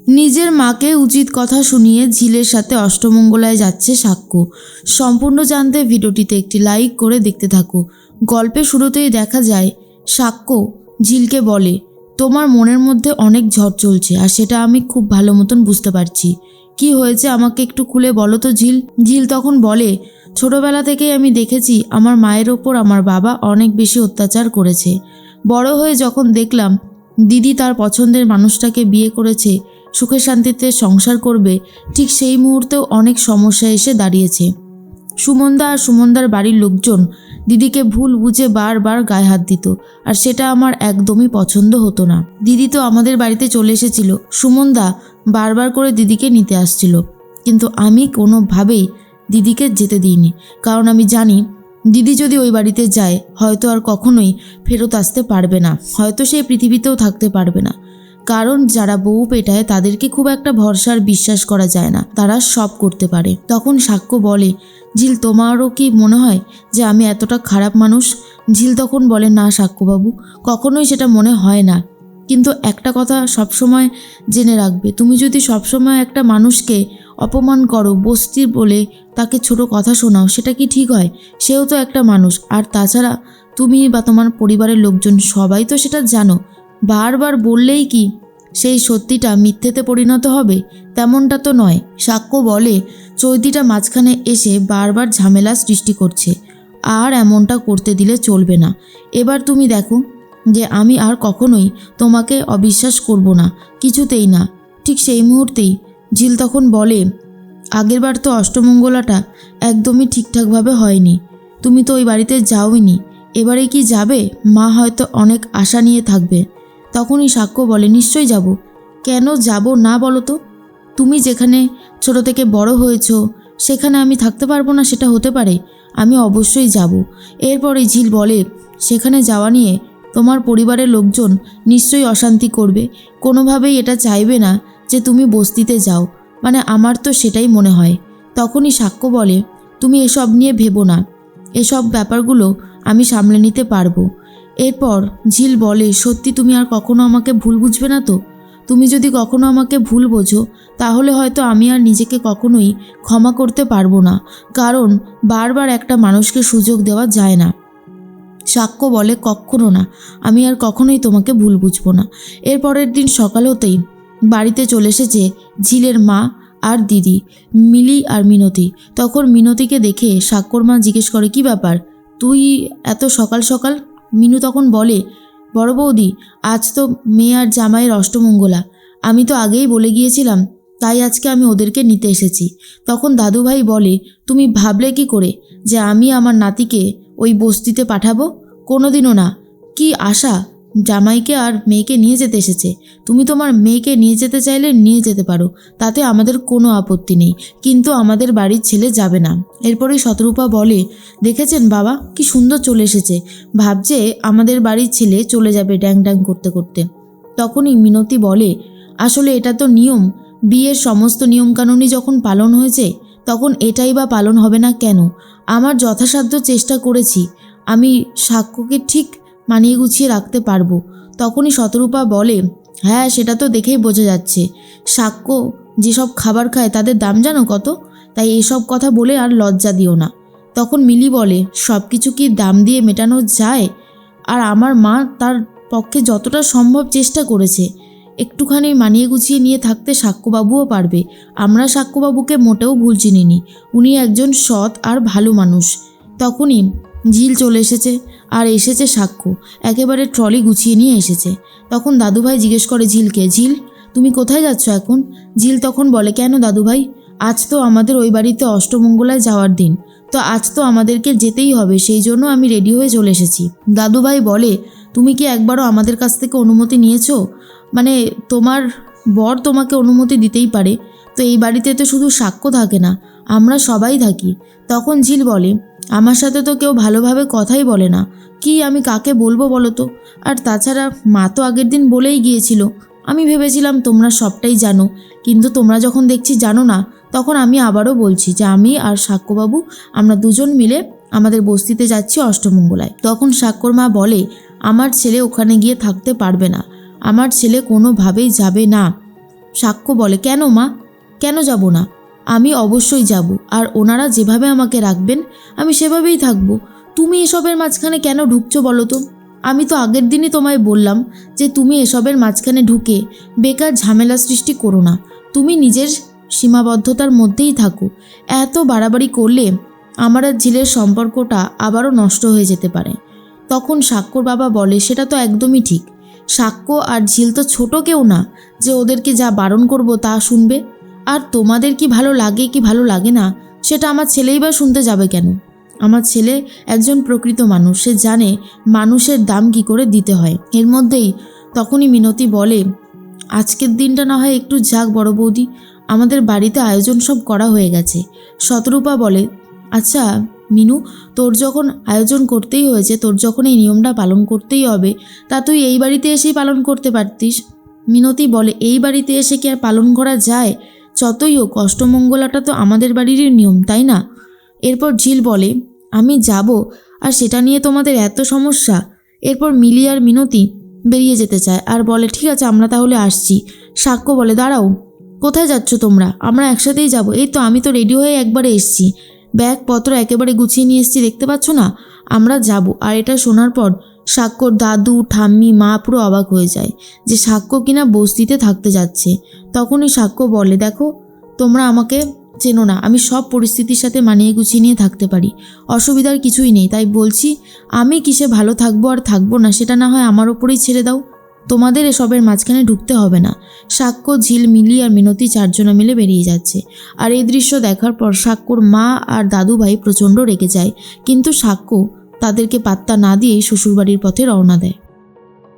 নিজের মাকে উচিত কথা শুনিয়ে ঝিলের সাথে অষ্টমঙ্গলায় যাচ্ছে সাক্ষ্য। সম্পূর্ণ জানতে ভিডিওটিতে একটি লাইক করে দেখতে থাকো। গল্পের শুরুতেই দেখা যায় সাক্ষ্য ঝিলকে বলে, তোমার মনের মধ্যে অনেক ঝড় চলছে আর সেটা আমি খুব ভালো মতন বুঝতে পারছি। কি হয়েছে আমাকে একটু খুলে বলো তো ঝিল। ঝিল তখন বলে, ছোটবেলা থেকেই আমি দেখেছি আমার মায়ের ওপর আমার বাবা অনেক বেশি অত্যাচার করেছে। বড় হয়ে যখন দেখলাম দিদি তার পছন্দের মানুষটাকে বিয়ে করেছে, সুখে শান্তিতে সংসার করবে, ঠিক সেই মুহূর্তেও অনেক সমস্যা এসে দাঁড়িয়েছে। সুমনদা আর সুমনদার বাড়ির লোকজন দিদিকে ভুল বুঝে বারবার গায়ে হাত দিত, আর সেটা আমার একদমই পছন্দ হতো না। দিদি তো আমাদের বাড়িতে চলে এসেছিল, সুমনদা বারবার করে দিদিকে নিতে আসছিল, কিন্তু আমি কোনোভাবেই দিদিকে যেতে দিইনি, কারণ আমি জানি দিদি যদি ওই বাড়িতে যায় হয়তো আর কখনোই ফেরত আসতে পারবে না, হয়তো সেই পৃথিবীতেও থাকতে পারবে না। কারণ যারা বউ পেটায় তাদেরকে খুব একটা ভরসার বিশ্বাস করা যায় না, তারা সব করতে পারে। তখন সাক্ষ্য বলে, ঝিল তোমারও কি মনে হয় যে আমি এতটা খারাপ মানুষ? ঝিল তখন বলে, না সাক্ষ্যবাবু, কখনোই সেটা মনে হয় না, কিন্তু একটা কথা সবসময় জেনে রাখবে, তুমি যদি সবসময় একটা মানুষকে অপমান করো, বস্তির বলে তাকে ছোট কথা শোনাও, সেটা কি ঠিক হয়? সেও তো একটা মানুষ, আর তাছাড়া তুমি বা তোমার পরিবারের লোকজন সবাই তো সেটা জানো। বারবার বললেই কি সেই সত্যিটা মিথ্যেতে পরিণত হবে? তেমনটা তো নয়। সাক্ষ্য বলে, চৈতিটা মাঝখানে এসে বারবার ঝামেলা সৃষ্টি করছে, আর এমনটা করতে দিলে চলবে না। এবার তুমি দেখো যে আমি আর কখনোই তোমাকে অবিশ্বাস করব না, কিছুতেই না। ঠিক সেই মুহূর্তেই ঝিল তখন বলে, আগেরবার তো অষ্টমঙ্গলাটা একদমই ঠিকঠাকভাবে হয়নি, তুমি তো ওই বাড়িতে যাওইনি, এবারে কি যাবে? মা হয়তো অনেক আশা নিয়ে থাকবে। তখনই সাক্ষ্য বলে, নিশ্চয়ই যাব। কেন যাব না বলো তো? তুমি যেখানে ছোট থেকে বড় হয়েছো সেখানে আমি থাকতে পারবো না সেটা হতে পারে? আমি অবশ্যই যাব। এরপরে ঝিল বলে, সেখানে যাওয়া নিয়ে তোমার পরিবারের লোকজন নিশ্চয়ই অশান্তি করবে, কোনোভাবেই এটা চাইবে না যে তুমি বস্তিতে যাও, মানে আমার তো সেটাই মনে হয়। তখনই সাক্ষ্য বলে, তুমি এসব নিয়ে ভেবো না, এসব ব্যাপারগুলো আমি সামলে নিতে পারবো। এরপর ঝিল বলে, সত্যি তুমি আর কখনো আমাকে ভুল বুঝবে না তো? তুমি যদি কখনো আমাকে ভুল বোঝো তাহলে হয়তো আমি আর নিজেকে কখনোই ক্ষমা করতে পারবো না, কারণ বারবার একটা মানুষকে সুযোগ দেওয়া যায় না। সাক্ষ্য বলে, কখনো না, আমি আর কখনোই তোমাকে ভুল বুঝবো না। এর পরের দিন সকাল হতেই বাড়িতে চলে এসেছে ঝিলের মা আর দিদি, মিলি আর মিনতি। তখন মিনতিকে দেখে সাক্ষ্যর মা জিজ্ঞেস করে, কি ব্যাপার, তুই এত সকাল সকাল? মিনু তখন বলে, বড় বৌদি, আজ তো মেয়ে আর জামাইয়ের অষ্টমঙ্গলা, আমি তো আগেই বলে গিয়েছিলাম, তাই আজকে আমি ওদেরকে নিতে এসেছি। তখন দাদুভাই বলে, তুমি ভাবলে কি করে যে আমি আমার নাতিকে ওই বস্তিতে পাঠাবো? কোনোদিনও না। কি আশা জামাইকে আর মেয়েকে নিয়ে যেতে এসেছে? তুমি তোমার মেয়েকে নিয়ে যেতে চাইলে নিয়ে যেতে পারো, তাতে আমাদের কোনো আপত্তি নেই, কিন্তু আমাদের বাড়ির ছেলে যাবে না। এরপরে শতরূপা বলে, দেখেছেন বাবা কি সুন্দর চলে এসেছে, ভাবছে আমাদের বাড়ির ছেলে চলে যাবে ড্যাং ড্যাং করতে করতে। তখনই মিনতি বলে, আসলে এটা তো নিয়ম, বিয়ের সমস্ত নিয়মকানুনই যখন পালন হয়েছে তখন এটাই বা পালন হবে না কেন? আমার যথাসাধ্য চেষ্টা করেছি, আমি সাক্ষ্যকে ঠিক মানিয়ে গুছিয়ে রাখতে পারবো। তখনই শতরূপা বলে, হ্যাঁ সেটা তো দেখেই বোঝা যাচ্ছে, সাক্ষ্য যেসব খাবার খায় তাদের দাম জানো কত? তাই এসব কথা বলে আর লজ্জা দিও না। তখন মিলি বলে, সব কিছু কি দাম দিয়ে মেটানো যায়? আর আমার মা তার পক্ষে যতটা সম্ভব চেষ্টা করেছে, একটুখানি মানিয়ে গুছিয়ে নিয়ে থাকতে সাক্ষ্যবাবুও পারবে। আমরা সাক্ষ্যবাবুকে মোটেও ভুল চিনিনি, উনি একজন সৎ আর ভালো মানুষ। তখনই ঝিল চলে এসেছে, আর এসেছে সাক্ষ্য, একেবারে ট্রলি গুছিয়ে নিয়ে এসেছে। তখন দাদুভাই জিজ্ঞেস করে ঝিলকে, ঝিল তুমি কোথায় যাচ্ছ এখন? ঝিল তখন বলে, কেন দাদুভাই, আজ তো আমাদের ওই বাড়িতে অষ্টমঙ্গলায় যাওয়ার দিন, তো আজ তো আমাদেরকে যেতেই হবে, সেই জন্য আমি রেডি হয়ে চলে এসেছি। দাদুভাই বলে, তুমি কি একবারও আমাদের কাছ থেকে অনুমতি নিয়েছো? মানে তোমার বর তোমাকে অনুমতি দিতেই পারে, তো এই বাড়িতে তো শুধু সাক্ষ্য থাকে না, আমরা সবাই থাকি। তখন ঝিল বলে, আমার সাথে তো কেউ ভালোভাবে কথাই বলে না, কি আমি কাকে বলবো বলো তো? আর তাছাড়া মা তো আগের দিন বলেই গিয়েছিল, আমি ভেবেছিলাম তোমরা সবটাই জানো, কিন্তু তোমরা যখন দেখছি জানো না, তখন আমি আবারও বলছি যে আমি আর সাক্ষ্যবাবু আমরা দুজন মিলে আমাদের বস্তিতে যাচ্ছি অষ্টমঙ্গলায়। তখন সাক্ষ্যর মা বলে, আমার ছেলে ওখানে গিয়ে থাকতে পারবে না, আমার ছেলে কোনোভাবেই যাবে না। সাক্ষ্য বলে, কেন মা, কেন যাব না? আমি অবশ্যই যাব, আর ওনারা যেভাবে আমাকে রাখবেন আমি সেভাবেই থাকবো। তুমি এসবের মাঝখানে কেন ঢুকছো বলো তো? আমি তো আগের দিনই তোমায় বললাম যে তুমি এসবের মাঝখানে ঢুকে বেকার ঝামেলা সৃষ্টি করো না, তুমি নিজের সীমাবদ্ধতার মধ্যেই থাকো। এত বাড়াবাড়ি করলে আমার আর ঝিলের সম্পর্কটা আবারও নষ্ট হয়ে যেতে পারে। তখন সাক্ষ্যর বাবা বলে, সেটা তো একদমই ঠিক। সাক্ষ্য আর ঝিল তো ছোট কেউ না যে ওদেরকে যা বারণ করব তা শুনবে। আর তোমাদের কি ভালো লাগে কি ভালো লাগে না সেটা আমার ছেলেই বা শুনতে যাবে কেন? আমার ছেলে একজন প্রকৃত মানুষ, সে জানে মানুষের দাম কি করে দিতে হয়। এর মধ্যেই তখনই মিনতি বলে, আজকের দিনটা না হয় একটু যাক বড় বৌদি, আমাদের বাড়িতে আয়োজন সব করা হয়ে গেছে। শতরূপা বলে, আচ্ছা মিনু, তোর যখন আয়োজন করতেই হয়েছে, তোর যখন এই নিয়মটা পালন করতেই হবে, তা তুই এই বাড়িতে এসেই পালন করতে পারতিস। মিনতি বলে, এই বাড়িতে এসে কি আর পালন করা যায়? যতই হোক অষ্টমঙ্গলাটা তো আমাদের বাড়িরই নিয়ম, তাই না? এরপর ঝিল বলে, আমি যাব, আর সেটা নিয়ে তোমাদের এত সমস্যা? এরপর মিলি আর মিনতি বেরিয়ে যেতে চায় আর বলে, ঠিক আছে আমরা তাহলে আসছি। সাক্ষ্য বলে, দাঁড়াও, কোথায় যাচ্ছ তোমরা? আমরা একসাথেই যাব। এই তো আমি তো রেডি হয়ে একবারে এসছি, ব্যাগপত্র একেবারে গুছিয়ে নিয়ে এসছি, দেখতে পাচ্ছ না? আমরা যাব। আর এটা শোনার পর সাক্ষ্যর দাদু, ঠাম্মি, মা পুরো অবাক হয়ে যায় যে সাক্ষ্য কিনা বস্তিতে থাকতে যাচ্ছে। তখনই সাক্ষ্য বলে, দেখো তোমরা আমাকে চেনো না, আমি সব পরিস্থিতির সাথে মানিয়ে গুছিয়ে নিয়ে থাকতে পারি, অসুবিধার কিছুই নেই। তাই বলছি, আমি কিসে ভালো থাকবো আর থাকবো না সেটা না হয় আমার ওপরেই ছেড়ে দাও, তোমাদের এসবের মাঝখানে ঢুকতে হবে না। সাক্ষ্য, ঝিল, মিলি আর মিনতি চারজনা মিলে বেরিয়ে যাচ্ছে। আর এই দৃশ্য দেখার পর সাক্ষ্যর মা আর দাদু ভাই প্রচণ্ড রেগে যায়, কিন্তু সাক্ষ্য তাদেরকে পাত্তা না দিয়েই শ্বশুরবাড়ির পথে রওনা দেয়।